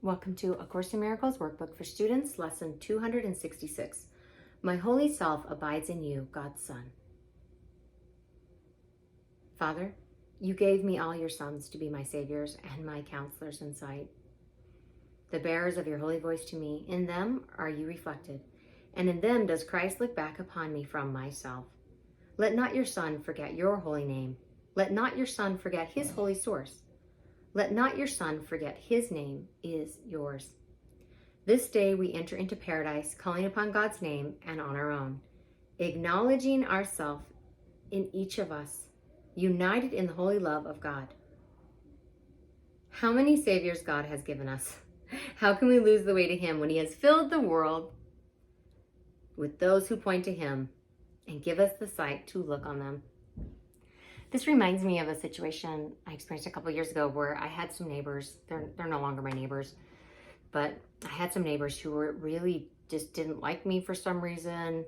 Welcome to A Course in Miracles workbook for students, lesson 266. My holy self abides in you, God's Son. Father, you gave me all your sons to be my saviors and my counselors in sight, the bearers of your holy voice to me. In them are you reflected, and in them does Christ look back upon me from myself. Let not your Son forget your holy name. Let not your Son forget his holy source. Let not your Son forget his name is yours. This day we enter into paradise, calling upon God's name and on our own, acknowledging ourselves in each of us, united in the holy love of God. How many saviors God has given us? How can we lose the way to him when he has filled the world with those who point to him and give us the sight to look on them? This reminds me of a situation I experienced a couple of years ago where I had some neighbors. They're no longer my neighbors, but I had some neighbors who were really just didn't like me for some reason.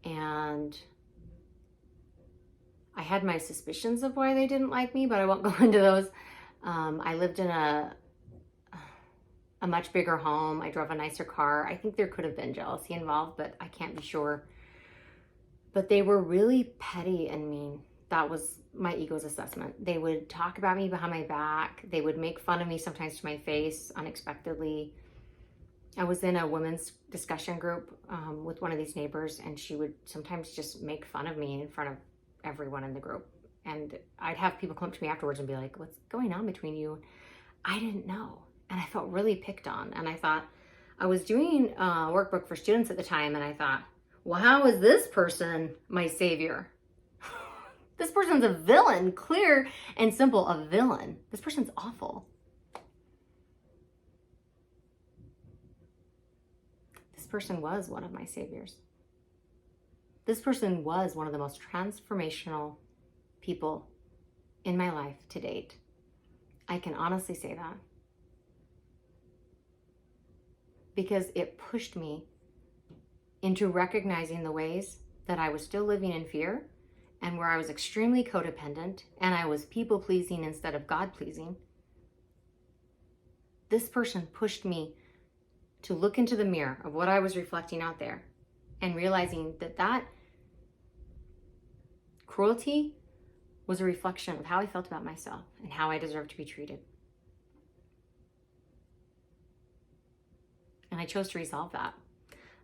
And I had my suspicions of why they didn't like me, but I won't go into those. I lived in a much bigger home. I drove a nicer car. I think there could have been jealousy involved, but I can't be sure. But they were really petty and mean. That was my ego's assessment. They would talk about me behind my back. They would make fun of me sometimes to my face unexpectedly. I was in a women's discussion group with one of these neighbors, and she would sometimes just make fun of me in front of everyone in the group. And I'd have people come up to me afterwards and be like, "What's going on between you?" I didn't know. And I felt really picked on. And I thought, I was doing a workbook for students at the time, and I thought, well, how is this person my savior? This person's a villain, clear and simple, a villain. This person's awful. This person was one of my saviors. This person was one of the most transformational people in my life to date. I can honestly say that. Because it pushed me into recognizing the ways that I was still living in fear, and where I was extremely codependent and I was people-pleasing instead of God-pleasing. This person pushed me to look into the mirror of what I was reflecting out there and realizing that that cruelty was a reflection of how I felt about myself and how I deserved to be treated. And I chose to resolve that.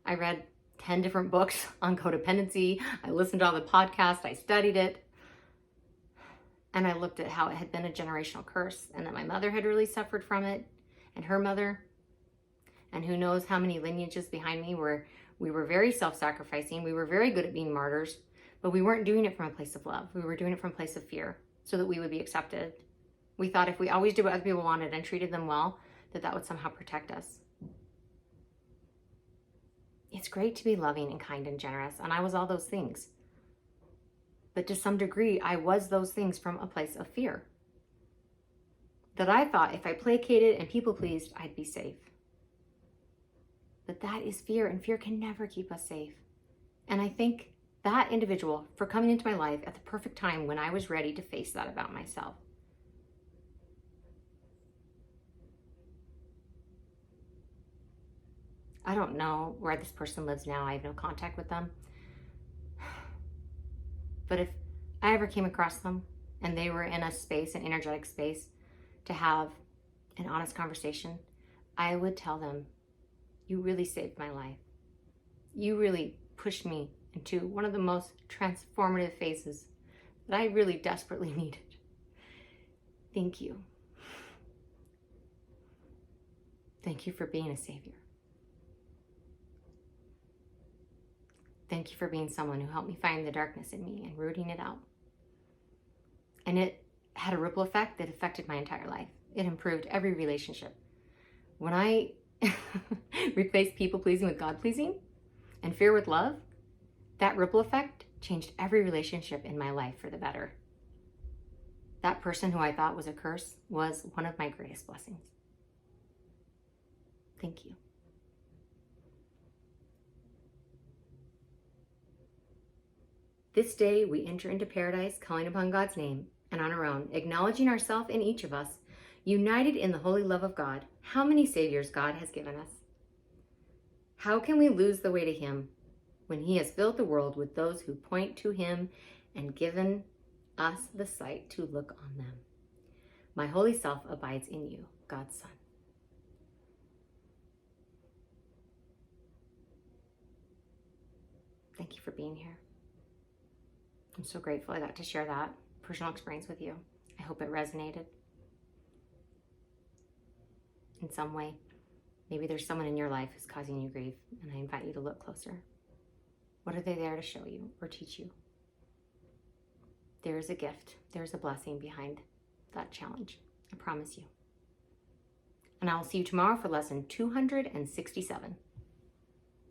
I read 10 different books on codependency. I listened to all the podcasts. I studied it. And I looked at how it had been a generational curse and that my mother had really suffered from it, and her mother. And who knows how many lineages behind me where we were very self-sacrificing. We were very good at being martyrs, but we weren't doing it from a place of love. We were doing it from a place of fear so that we would be accepted. We thought if we always did what other people wanted and treated them well, that that would somehow protect us. It's great to be loving and kind and generous, and I was all those things. But to some degree, I was those things from a place of fear. That I thought if I placated and people pleased, I'd be safe. But that is fear, and fear can never keep us safe. And I thank that individual for coming into my life at the perfect time when I was ready to face that about myself. I don't know where this person lives now. I have no contact with them. But if I ever came across them and they were in a space, an energetic space, to have an honest conversation, I would tell them, you really saved my life. You really pushed me into one of the most transformative phases that I really desperately needed. Thank you. Thank you for being a savior. Thank you for being someone who helped me find the darkness in me and rooting it out. And it had a ripple effect that affected my entire life. It improved every relationship. When I replaced people-pleasing with God-pleasing and fear with love, that ripple effect changed every relationship in my life for the better. That person who I thought was a curse was one of my greatest blessings. Thank you. This day we enter into paradise, calling upon God's name and on our own, acknowledging ourselves in each of us, United in the holy love of God, how many Saviors God has given us? How can we lose the way to Him when He has filled the world with those who point to Him and given us the sight to look on them? My holy self abides in you, God's Son. Thank you for being here. I'm so grateful I got to share that personal experience with you. I hope it resonated in some way. Maybe there's someone in your life who's causing you grief, and I invite you to look closer. What are they there to show you or teach you? There is a gift. There's a blessing behind that challenge. I promise you. And I will see you tomorrow for lesson 267.